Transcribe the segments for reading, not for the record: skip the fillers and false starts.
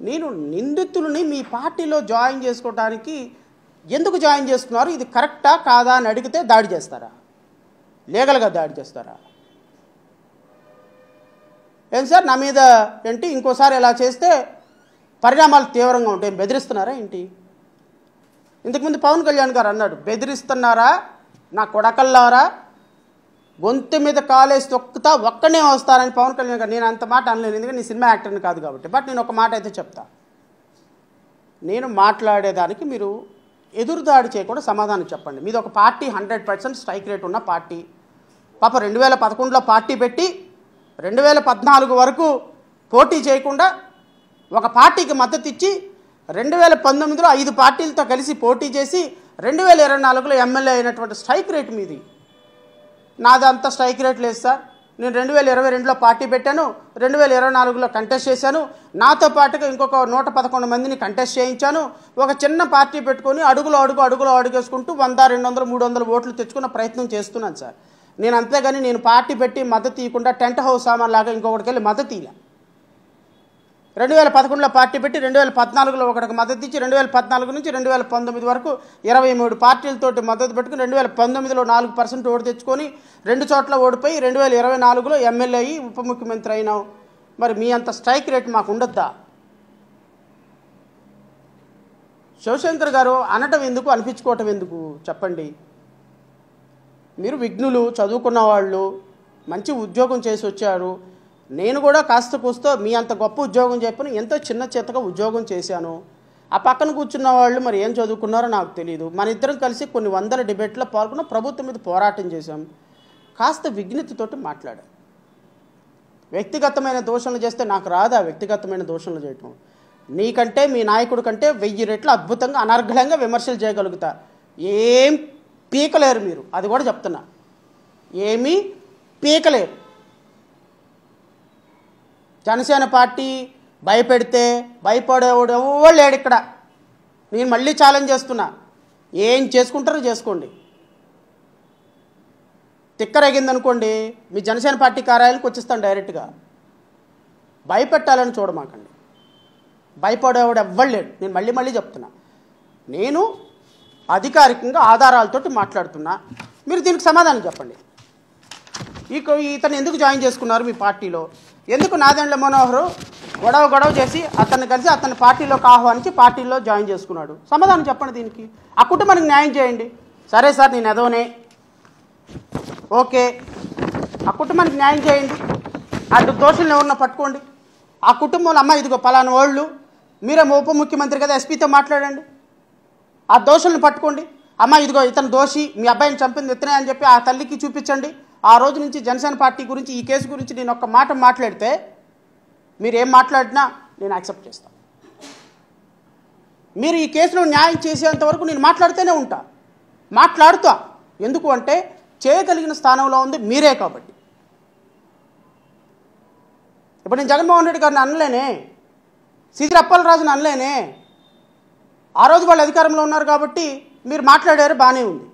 నేను నిందితులని మీ పార్టీలో జాయిన్ చేసుకోవడానికి ఎందుకు జాయిన్ చేసుకున్నారు, ఇది కరెక్టా కాదా అని అడిగితే దాడి చేస్తారా? లీగల్గా దాడి చేస్తారా? ఏం సార్ నా మీద ఏంటి ఇంకోసారి ఇలా చేస్తే పరిణామాలు తీవ్రంగా ఉంటాయి, బెదిరిస్తున్నారా ఏంటి? ఇంతకుముందు పవన్ కళ్యాణ్ గారు అన్నాడు, బెదిరిస్తున్నారా నా కొడకల్లారా, గొంతు మీద కాలేసి తొక్కుతా ఒక్కనే వస్తానని పవన్ కళ్యాణ్ గారు. నేను అంత మాట అనలేను, ఎందుకంటే నేను సినిమా యాక్టర్ని కాదు కాబట్టి. బట్ నేను ఒక మాట అయితే చెప్తా, నేను మాట్లాడేదానికి మీరు ఎదురుదాడి చేయకుండా సమాధానం చెప్పండి. మీది ఒక పార్టీ 100% స్ట్రైక్ రేట్ ఉన్న పార్టీ. పాప 2011లో పార్టీ పెట్టి 2014 వరకు పోటీ చేయకుండా ఒక పార్టీకి మద్దతు ఇచ్చి 2019లో 5 పార్టీలతో కలిసి పోటీ చేసి 2024లో ఎమ్మెల్యే అయినటువంటి స్ట్రైక్ రేట్ మీది. నాది అంత స్ట్రైక్ రేట్ లేదు సార్. నేను 2022లో పార్టీ పెట్టాను, 2024లో కంటెస్ట్ చేశాను, నాతో పాటుగా ఇంకొక 111 మందిని కంటెస్ట్ చేయించాను. ఒక చిన్న పార్టీ పెట్టుకొని అడుగులో అడుగేసుకుంటూ 100, 200, 300 ఓట్లు తెచ్చుకున్న ప్రయత్నం చేస్తున్నాను సార్. నేను అంతేగాని నేను పార్టీ పెట్టి మద్దతు ఇవ్వకుండా టెంట్ హౌస్ సామాన్ లాగా ఇంకొకటికి వెళ్ళి మద్దతు ఇవ్వలే. 2011లో పార్టీ పెట్టి 2014లో ఒకటికి మద్దతు ఇచ్చి 2014 నుంచి 2019 వరకు 23 పార్టీలతోటి మద్దతు పెట్టుకుని 2019లో 4% ఓటు తెచ్చుకొని 2 చోట్ల ఓడిపోయి 2024లో ఎమ్మెల్యే అయ్యి ఉప ముఖ్యమంత్రి అయినావు. మరి మీ అంత స్ట్రైక్ రేట్ మాకు ఉండొద్దా? శివశంకర్ గారు అనటం ఎందుకు, అనిపించుకోవటం ఎందుకు చెప్పండి. మీరు విఘ్నులు, చదువుకున్న వాళ్ళు, మంచి ఉద్యోగం చేసి వచ్చారు. నేను కూడా కాస్త కూస్తో మీ అంత గొప్ప ఉద్యోగం చెప్పను, ఎంతో చిన్న చేతగా ఉద్యోగం చేశాను. ఆ పక్కన కూర్చున్న వాళ్ళు మరి ఏం చదువుకున్నారో నాకు తెలియదు. మన ఇద్దరం కలిసి కొన్ని 100 డిబేట్లో పాల్గొన్న ప్రభుత్వం మీద పోరాటం చేశాం. కాస్త విఘ్నతతోటి మాట్లాడాం. వ్యక్తిగతమైన దోషణలు చేస్తే నాకు రాదా వ్యక్తిగతమైన దోషణలు చేయటం? నీకంటే మీ నాయకుడి కంటే 1000 రెట్లు అద్భుతంగా అనర్గళంగా విమర్శలు చేయగలుగుతా. ఏం పీకలేరు మీరు, అది కూడా చెప్తున్నా, ఏమీ పీకలేరు. జనసేన పార్టీ భయపెడితే భయపడేవాడు ఎవరు లేడు ఇక్కడ. నేను మళ్ళీ ఛాలెంజ్ చేస్తున్నా, ఏం చేసుకుంటారో చేసుకోండి. తిక్కరగిందనుకోండి మీ జనసేన పార్టీ కార్యాలయానికి వచ్చేస్తాను డైరెక్ట్గా. భయపెట్టాలని చూడమాకండి, భయపడేవాడు ఎవ్వరు లేడు. నేను మళ్ళీ చెప్తున్నా, నేను అధికారికంగా ఆధారాలతోటి మాట్లాడుతున్నా. మీరు దీనికి సమాధానం చెప్పండి. ఇతను ఎందుకు జాయిన్ చేసుకున్నారు మీ పార్టీలో? ఎందుకు నాదెండ్ల మనోహర్ గొడవ చేసి అతన్ని కలిసి అతన్ని పార్టీలోకి ఆహ్వానించి పార్టీలో జాయిన్ చేసుకున్నాడు? సమాధానం చెప్పండి దీనికి. ఆ కుటుంబానికి న్యాయం చేయండి. సరే సార్ నేను ఎదవనే, ఓకే, ఆ కుటుంబానికి న్యాయం చేయండి. అటు దోషులను ఎవరన్నా పట్టుకోండి. ఆ కుటుంబంలో అమ్మ ఇదిగో పలానా వాళ్ళు, మీరేమో ఉప ముఖ్యమంత్రి కదా, ఎస్పీతో మాట్లాడండి. ఆ దోషులను పట్టుకోండి. అమ్మ ఇదిగో ఇతను దోషి, మీ అబ్బాయిని చంపింది ఇతనే అని చెప్పి ఆ తల్లికి చూపించండి. ఆ రోజు నుంచి జనసేన పార్టీ గురించి, ఈ కేసు గురించి నేను ఒక్క మాట మాట్లాడితే మీరు ఏం మాట్లాడినా నేను యాక్సెప్ట్ చేస్తాను. మీరు ఈ కేసులో న్యాయం చేసేంత వరకు నేను మాట్లాడుతూనే ఉంటా, మాట్లాడుతా. ఎందుకు అంటే చేయగలిగిన స్థానంలో ఉంది మీరే కాబట్టి. ఇప్పుడు నేను జగన్మోహన్ రెడ్డి గారిని అనలేనే, సీదిరి అప్పలరాజుని అనలేనే. ఆ రోజు వాళ్ళు అధికారంలో ఉన్నారు కాబట్టి మీరు మాట్లాడారు, బాగానే ఉంది.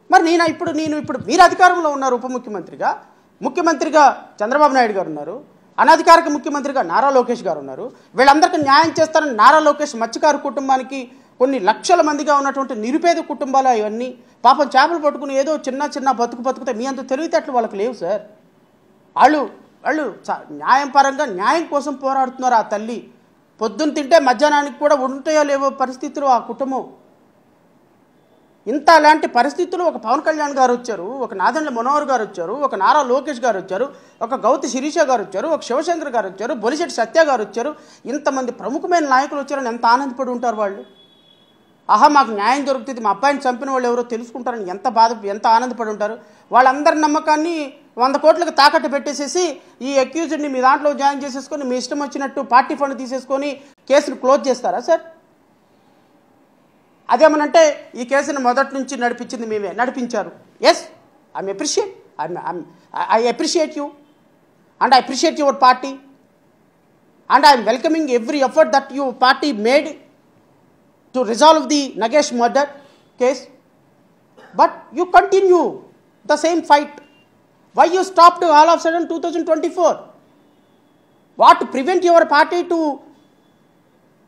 మరి నేను ఇప్పుడు మీరు అధికారంలో ఉన్నారు, ఉప ముఖ్యమంత్రిగా చంద్రబాబు నాయుడు గారు ఉన్నారు, అనధికారిక ముఖ్యమంత్రిగా నారా లోకేష్ గారు ఉన్నారు. వీళ్ళందరికీ న్యాయం చేస్తారని నారా లోకేష్ మత్స్యకారు కుటుంబానికి, కొన్ని లక్షల మందిగా ఉన్నటువంటి నిరుపేద కుటుంబాలు అవన్నీ పాపం చేపలు పట్టుకుని ఏదో చిన్న బతుకుతే మీ అంత తెలివితేటలు వాళ్ళకి లేవు సార్. వాళ్ళు న్యాయం పరంగా న్యాయం కోసం పోరాడుతున్నారు. ఆ తల్లి పొద్దున్న తింటే మధ్యాహ్నానికి కూడా ఉంటాయో లేవో పరిస్థితులు ఆ కుటుంబం. ఇంత అలాంటి పరిస్థితుల్లో ఒక పవన్ కళ్యాణ్ గారు వచ్చారు, ఒక నాదెండ్ల మనోహర్ గారు వచ్చారు, ఒక నారా లోకేష్ గారు వచ్చారు, ఒక గౌతి శిరీష గారు వచ్చారు, ఒక శివశంకర్ గారు వచ్చారు, బొలిశెట్టి సత్య గారు వచ్చారు. ఇంతమంది ప్రముఖమైన నాయకులు వచ్చారని ఎంత ఆనందపడి ఉంటారు వాళ్ళు. ఆహా మాకు న్యాయం దొరుకుతుంది, మా అబ్బాయిని చంపిన వాళ్ళు ఎవరో తెలుసుకుంటారని ఎంత ఆనందపడి ఉంటారు. వాళ్ళందరి నమ్మకాన్ని 100 కోట్లకు తాకట్టు పెట్టేసేసి ఈ అక్యూజ్డ్ని మీ దాంట్లో జాయిన్ చేసేసుకొని మీ ఇష్టం వచ్చినట్టు పార్టీ ఫండ్ తీసేసుకొని కేసును క్లోజ్ చేస్తారా సార్? అదేమనంటే ఈ కేసును మొదటి నుంచి నడిపించింది మేమే, నడిపించారు. Yes, I appreciate you and I appreciate your party and I'm welcoming every effort that your party made to resolve the Nagesh murder case. But you continue the same fight. Why you stopped all of a sudden 2024? What prevent your party to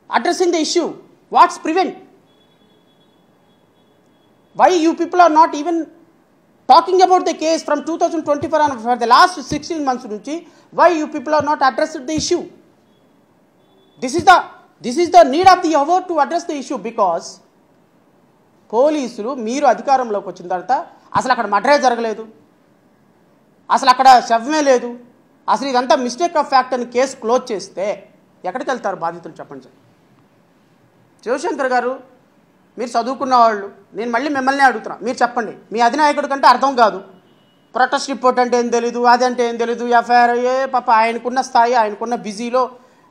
addressing the issue. What's prevent? Why you people are not even talking about the case from 2024 and for the last 16 months nunchi? Why you people are not addressed the issue? This is the need of the hour to address the issue, because పోలీసులు మీరు అధికారంలోకి వచ్చిన తర్వాత అసలు అక్కడ మర్డరే జరగలేదు, అసలు అక్కడ శవమే లేదు, అసలు ఇదంతా మిస్టేక్ ఆఫ్ ఫ్యాక్ట్ అని కేసు క్లోజ్ చేస్తే ఎక్కడికి వెళ్తారు బాధితులు? చెప్పండి సార్. శివశంకర్ గారు, మీరు చదువుకున్న వాళ్ళు, నేను మళ్ళీ మిమ్మల్ని అడుగుతున్నా, మీరు చెప్పండి. మీ అధినాయకుడి కంటే అర్థం కాదు. ప్రొటెస్ట్ రిపోర్ట్ అంటే ఏం తెలీదు, అది అంటే ఏం తెలీదు, ఎఫ్ఐఆర్ పాప ఆయనకున్న స్థాయి, ఆయనకున్న బిజీలో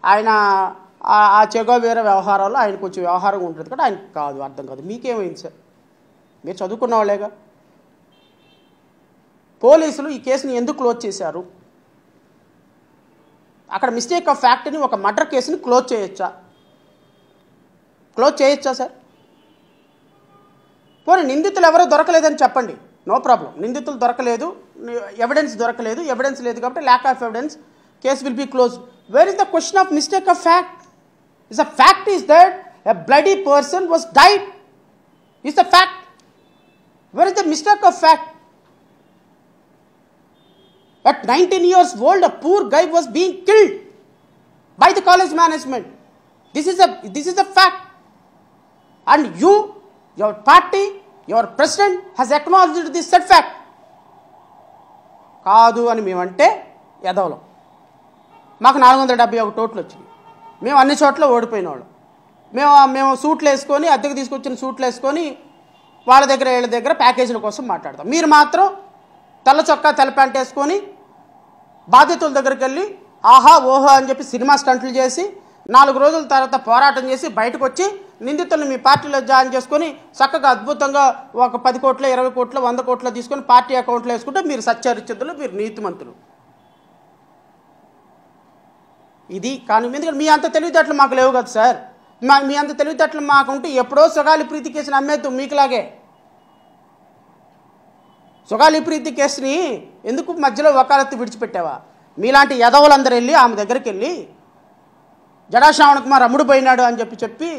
ఆయన ఆ చెగో వేరే వ్యవహారాల్లో ఆయన కొంచెం వ్యవహారం ఉంటుంది కదా, ఆయనకు కాదు, అర్థం కాదు. మీకేమైంది సార్? మీరు చదువుకున్న వాళ్ళేగా. పోలీసులు ఈ కేసుని ఎందుకు క్లోజ్ చేశారు? అక్కడ మిస్టేక్ ఆఫ్ ఫ్యాక్ట్ని ఒక మర్డర్ కేసుని క్లోజ్ చేయొచ్చా? సార్? పోనీ నిందితులు ఎవరో దొరకలేదని చెప్పండి, నో ప్రాబ్లం. నిందితులు దొరకలేదు, ఎవిడెన్స్ దొరకలేదు, ఎవిడెన్స్ లేదు కాబట్టి lack of evidence, case will be close. Where is the question of mistake of fact? Is the fact is that a bloody person was died. Is the fact. Where is the mistake of fact? At 19 years old, a poor guy was being killed by the college management. This is a fact. And you, your party, your president has acknowledged this said fact. కాదు అని మేమంటే ఎదవలం. మాకు 471 ఓట్లు వచ్చినాయి. మేము అన్ని చోట్ల ఓడిపోయిన వాళ్ళు. మేము సూట్లు వేసుకొని, అద్దెకు తీసుకొచ్చిన సూట్లు వేసుకొని వాళ్ళ దగ్గర వీళ్ళ దగ్గర ప్యాకేజీల కోసం మాట్లాడతాం. మీరు మాత్రం తెల్ల చొక్కా తెల్ల ప్యాంట్ వేసుకొని బాధితుల దగ్గరికి వెళ్ళి ఆహా ఓహో అని చెప్పి సినిమా స్టంట్లు చేసి 4 రోజుల తర్వాత పోరాటం చేసి బయటకు వచ్చి నిందితులను మీ పార్టీలో జాయిన్ చేసుకొని చక్కగా అద్భుతంగా ఒక 10 కోట్లు 20 కోట్లు 100 కోట్లు తీసుకొని పార్టీ అకౌంట్లో వేసుకుంటే మీరు సత్యరిచితులు, మీరు నీతిమంతులు. ఇది కానీ ఎందుకంటే మీ అంత తెలివితేటలు మాకు లేవు కదా సార్. మీ అంత తెలివితేటలు మాకుంటే ఎప్పుడో సుగాలి ప్రీతి కేసుని అమ్మేద్దాం మీకులాగే. సుగాలి ప్రీతి కేసుని ఎందుకు మధ్యలో వకాలత్తు విడిచిపెట్టావా? మీలాంటి యదవులందరూ వెళ్ళి ఆమె దగ్గరికి వెళ్ళి జడా శ్రావణ్ కుమార్ అమ్ముడు పోయినాడు అని చెప్పి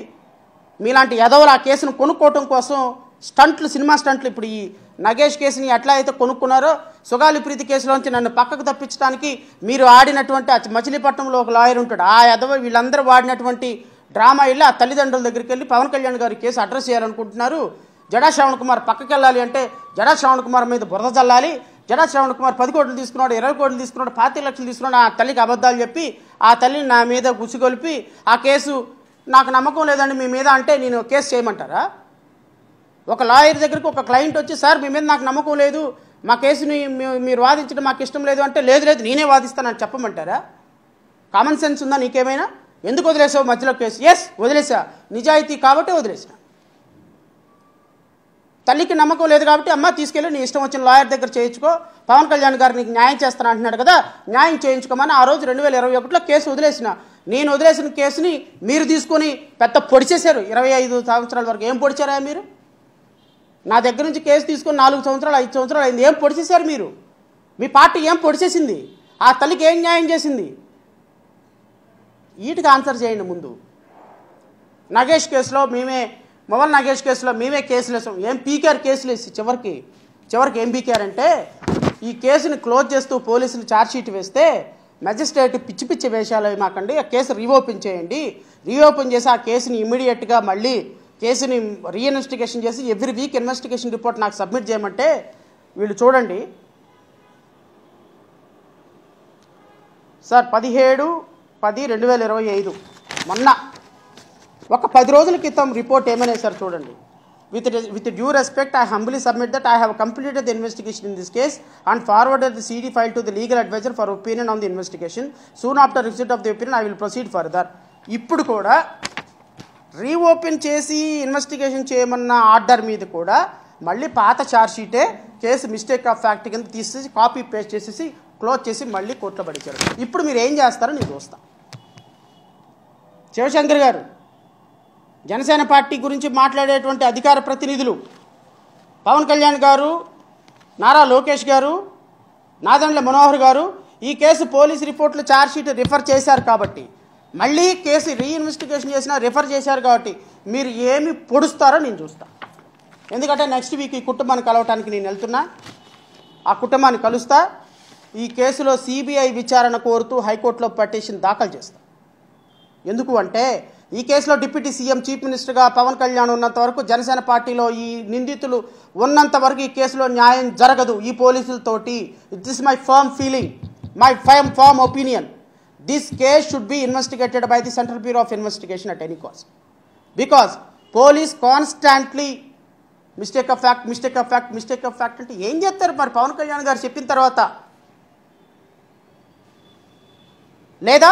మీలాంటి యదవులు ఆ కేసును కొనుక్కోవటం కోసం స్టంట్లు, సినిమా స్టంట్లు, ఇప్పుడు ఈ నగేష్ కేసుని ఎట్లా అయితే కొనుక్కున్నారో సుగాలి ప్రీతి కేసులోంచి నన్ను పక్కకు తప్పించడానికి మీరు ఆడినటువంటి మచిలీపట్నంలో ఒక లాయర్ ఉంటాడు, ఆ యదవ వీళ్ళందరూ వాడినటువంటి డ్రామా వెళ్ళి ఆ తల్లిదండ్రుల దగ్గరికి వెళ్ళి పవన్ కళ్యాణ్ గారి కేసు అడ్రస్ చేయాలనుకుంటున్నారు. జడా శ్రావణ్ కుమార్ పక్కకి వెళ్ళాలి అంటే జడా శ్రావణ్ కుమార్ మీద బురద చల్లాలి. జడా శ్రావణ్ కుమార్ 10 కోట్లు తీసుకున్నాడు, 20 కోట్లు తీసుకున్నాడు, 25 లక్షలు తీసుకున్నాడు. ఆ తల్లికి అబద్ధాలు చెప్పి ఆ తల్లిని నా మీద గుసిగొలిపి ఆ కేసు నాకు నమ్మకం లేదండి మీ మీద అంటే నేను కేసు చేయమంటారా? ఒక లాయర్ దగ్గరికి ఒక క్లయింట్ వచ్చి సార్ మీ మీద నాకు నమ్మకం లేదు, మా కేసుని మీరు వాదించడం మాకు ఇష్టం లేదు అంటే లేదు నేనే వాదిస్తానని చెప్పమంటారా? కామన్ సెన్స్ ఉందా నీకేమైనా? ఎందుకు వదిలేసావు మధ్యలో కేసు? ఎస్ వదిలేసా, నిజాయితీ కాబట్టి వదిలేసా. తల్లికి నమ్మకం లేదు కాబట్టి అమ్మ తీసుకెళ్ళి నీ ఇష్టం వచ్చిన లాయర్ దగ్గర చేయించుకో, పవన్ కళ్యాణ్ గారు నీకు న్యాయం చేస్తాను అంటున్నాడు కదా, న్యాయం చేయించుకోమని ఆ రోజు 2021లో కేసు వదిలేసిన. నేను వదిలేసిన కేసుని మీరు తీసుకొని పెద్ద పొడిచేశారు. 25 సంవత్సరాల వరకు ఏం పొడిచారా మీరు? నా దగ్గర నుంచి కేసు తీసుకొని 4 సంవత్సరాలు 5 సంవత్సరాలు అయింది. ఏం పొడిచేశారు మీరు? మీ పార్టీ ఏం పొడిచేసింది? ఆ తల్లికి ఏం న్యాయం చేసింది? వీటికి ఆన్సర్ చేయండి ముందు. నగేష్ కేసులో మొబైల్ నగేష్ కేసులో మేమే కేసులు వేసాం. ఏం పీకేఆర్ కేసులు వేసి చివరికి ఏం పీకేఆర్ అంటే ఈ కేసుని క్లోజ్ చేస్తూ పోలీసులు ఛార్జ్షీట్ వేస్తే మెజిస్ట్రేట్ పిచ్చి వేషాలు మాకండి, ఆ కేసు రీఓపెన్ చేయండి, రీఓపెన్ చేసి ఆ కేసుని ఇమ్మీడియట్గా మళ్ళీ కేసుని రీఇన్వెస్టిగేషన్ చేసి ఎవ్రీ వీక్ ఇన్వెస్టిగేషన్ రిపోర్ట్ నాకు సబ్మిట్ చేయమంటే వీళ్ళు చూడండి సార్ 17/10/2025 మొన్న ఒక 10 రోజుల క్రితం రిపోర్ట్ ఏమైనా సార్ చూడండి. With due respect, I humbly submit that I have completed the investigation in this case and forwarded the CD file to the legal advisor for opinion on the investigation. Soon after receipt of the opinion, I will proceed further. ఇప్పుడు కూడా reopen చేసి investigation చేయమన్న order మీద కూడా మళ్ళీ పాత ఛార్జ్షీటే case mistake of fact కింద తీసేసి copy paste చేసేసి క్లోజ్ చేసి మళ్ళీ కోర్టులో పడిచారు. ఇప్పుడు మీరు ఏం చేస్తారో నేను చూస్తా. శివశంకర్ గారు, జనసేన పార్టీ గురించి మాట్లాడేటువంటి అధికార ప్రతినిధులు పవన్ కళ్యాణ్ గారు, నారా లోకేష్ గారు, నాదెండ్ల మనోహర్ గారు ఈ కేసు పోలీస్ రిపోర్ట్లు ఛార్జ్షీట్ రిఫర్ చేశారు కాబట్టి మళ్ళీ కేసు రీఇన్వెస్టిగేషన్ చేసినా రిఫర్ చేశారు కాబట్టి మీరు ఏమి పొడుస్తారో నేను చూస్తాను. ఎందుకంటే నెక్స్ట్ వీక్ ఈ కుటుంబాన్ని కలవటానికి నేను వెళ్తున్నా. ఆ కుటుంబాన్ని కలుస్తా. ఈ కేసులో సిబిఐ విచారణ కోరుతూ హైకోర్టులో పిటిషన్ దాఖలు చేస్తా. ఎందుకు అంటే ఈ కేసులో డిప్యూటీ సీఎం చీఫ్ మినిస్టర్గా పవన్ కళ్యాణ్ ఉన్నంత వరకు, జనసేన పార్టీలో ఈ నిందితులు ఉన్నంత వరకు ఈ కేసులో న్యాయం జరగదు ఈ పోలీసులతోటి. This my firm feeling, my firm opinion. This case should be investigated by the central bureau of investigation at any cost. Because police constantly mistake of fact అంటే ఏం చేస్తారు మరి పవన్ కళ్యాణ్ గారు చెప్పిన తర్వాత? లేదా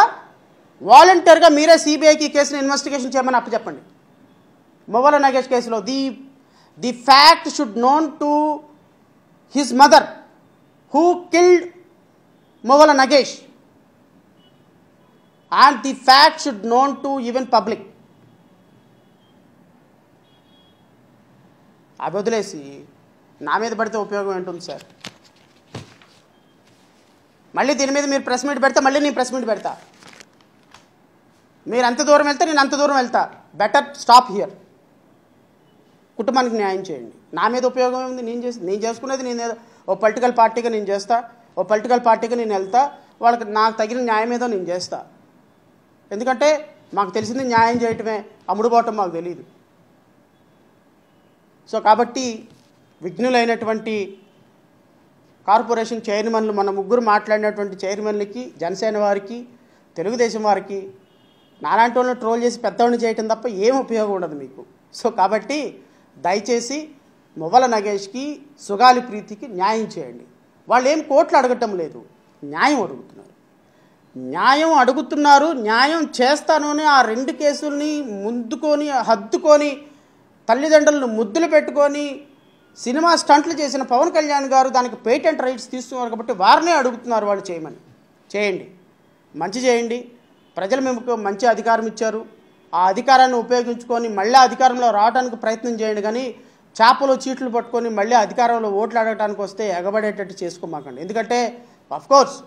వాలంటీర్గా మీరే సిబిఐకి కేసుని ఇన్వెస్టిగేషన్ చేయమని అప్పచెప్పండి. మువ్వల నగేష్ కేసులో the fact should known to his mother who killed Muvvala Nagesh and the fact should known to even public. అవి వదిలేసి నా మీద పడితే ఉపయోగం ఏంటుంది సార్? మళ్ళీ దీని మీద మీరు ప్రెస్ మీట్ పెడితే మళ్ళీ నేను ప్రెస్ మీట్ పెడతా. మీరు ఎంత దూరం వెళ్తే నేను అంత దూరం వెళ్తా. Better stop here. కుటుంబానికి న్యాయం చేయండి. నా మీద ఉపయోగం ఏముంది? నేను చేసుకునేది నేను ఓ పొలిటికల్ పార్టీగా నేను చేస్తా, ఓ పొలిటికల్ పార్టీగా నేను వెళ్తా. వాళ్ళకి నాకు తగిన న్యాయం ఏదో నేను చేస్తా. ఎందుకంటే మాకు తెలిసింది న్యాయం చేయటమే, అమ్ముడుపోవటం మాకు తెలియదు. సో కాబట్టి విఘ్నులైనటువంటి కార్పొరేషన్ చైర్మన్లు, మన ముగ్గురు మాట్లాడినటువంటి చైర్మన్లకి, జనసేన వారికి, తెలుగుదేశం వారికి, నాలాంటి వాళ్ళని ట్రోల్ చేసి పెద్దవాడిని చేయటం తప్ప ఏం ఉపయోగం ఉండదు మీకు. సో కాబట్టి దయచేసి మువ్వల నగేష్కి, సుగాలి ప్రీతికి న్యాయం చేయండి. వాళ్ళు ఏం కోట్లు అడగటం లేదు, న్యాయం అడుగుతున్నారు. న్యాయం చేస్తాను అని ఆ రెండు కేసుల్ని హద్దుకొని తల్లిదండ్రులను ముద్దులు పెట్టుకొని సినిమా స్టంట్లు చేసిన పవన్ కళ్యాణ్ గారు దానికి పేటెంట్ రైట్స్ తీస్తున్నారు కాబట్టి వారినే అడుగుతున్నారు వాళ్ళు చేయమని. చేయండి, మంచి చేయండి. ప్రజలు మీకు మంచి అధికారం ఇచ్చారు. ఆ అధికారాన్ని ఉపయోగించుకొని మళ్ళీ అధికారంలో రావడానికి ప్రయత్నం చేయండి. కానీ చేపలు చీట్లు పట్టుకొని మళ్ళీ అధికారంలో ఓట్లు అడగడానికి వస్తే ఎగబడేటట్టు చేసుకోమాకండి. ఎందుకంటే అఫ్కోర్స్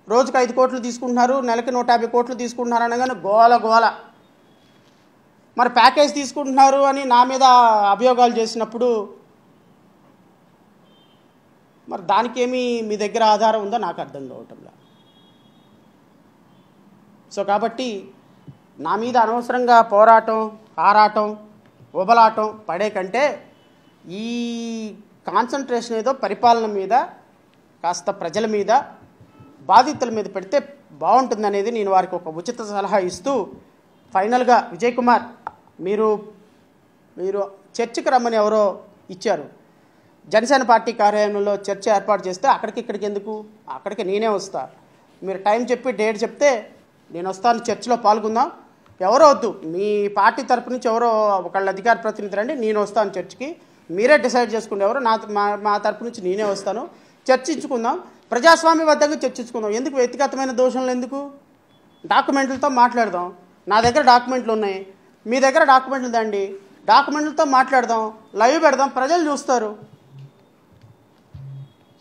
రోజుకు 5 కోట్లు తీసుకుంటున్నారు, నెలకి 150 కోట్లు తీసుకుంటున్నారు అనగానే గోల. మరి ప్యాకేజ్ తీసుకుంటున్నారు అని నా మీద అభియోగాలు చేసినప్పుడు మరి దానికేమీ మీ దగ్గర ఆధారం ఉందో నాకు అర్థం కావటంలా. సో కాబట్టి నా మీద అనవసరంగా పోరాటం, ఆరాటం, ఉబలాటం పడే కంటే ఈ కాన్సన్ట్రేషన్ ఏదో పరిపాలన మీద, కాస్త ప్రజల మీద, బాధితుల మీద పెడితే బాగుంటుందనేది నేను వారికి ఒక ఉచిత సలహా ఇస్తూ, ఫైనల్గా విజయ్ కుమార్, మీరు చర్చకు రమ్మని ఎవరో ఇచ్చారు. జనసేన పార్టీ కార్యాలయంలో చర్చ ఏర్పాటు చేస్తే ఇక్కడికి ఎందుకు? అక్కడికి నేనే వస్తా. మీరు టైం చెప్పి డేట్ చెప్తే నేను వస్తాను, చర్చలో పాల్గొందాం. ఎవరో వద్దు, మీ పార్టీ తరపు నుంచి ఎవరో ఒకళ్ళ అధికార ప్రతినిధి రండి, నేను వస్తాను చర్చకి. మీరే డిసైడ్ చేసుకుంటే ఎవరో, మా తరపు నుంచి నేనే వస్తాను. చర్చించుకుందాం, ప్రజాస్వామ్యబద్ధంగా చర్చించుకుందాం. ఎందుకు వ్యక్తిగతమైన దోషణలు ఎందుకు? డాక్యుమెంట్లతో మాట్లాడదాం. నా దగ్గర డాక్యుమెంట్లు ఉన్నాయి, మీ దగ్గర డాక్యుమెంట్లు దండి, డాక్యుమెంట్లతో మాట్లాడదాం, లైవ్ పెడదాం, ప్రజలు చూస్తారు.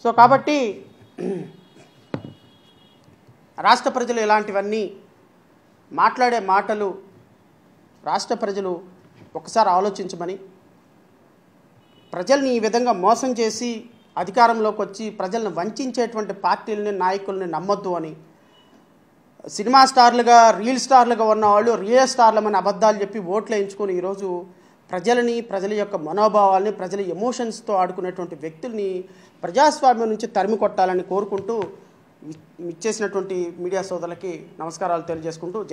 సో కాబట్టి రాష్ట్ర ప్రజలు ఇలాంటివన్నీ మాట్లాడే మాటలు రాష్ట్ర ప్రజలు ఒకసారి ఆలోచించమని, ప్రజల్ని ఈ విధంగా మోసం చేసి అధికారంలోకి వచ్చి ప్రజలను వంచేటువంటి పార్టీలని, నాయకుల్ని నమ్మొద్దు అని, సినిమా స్టార్లుగా, రీల్ స్టార్లుగా ఉన్నవాళ్ళు రియల్ స్టార్లమని అబద్ధాలు చెప్పి ఓట్లు వేయించుకొని ఈరోజు ప్రజల యొక్క మనోభావాల్ని, ప్రజల ఎమోషన్స్తో ఆడుకునేటువంటి వ్యక్తుల్ని ప్రజాస్వామ్యం నుంచి తరిమి కొట్టాలని కోరుకుంటూ ఇచ్చేసినటువంటి మీడియా సోదరులకి నమస్కారాలు తెలియజేసుకుంటూ జై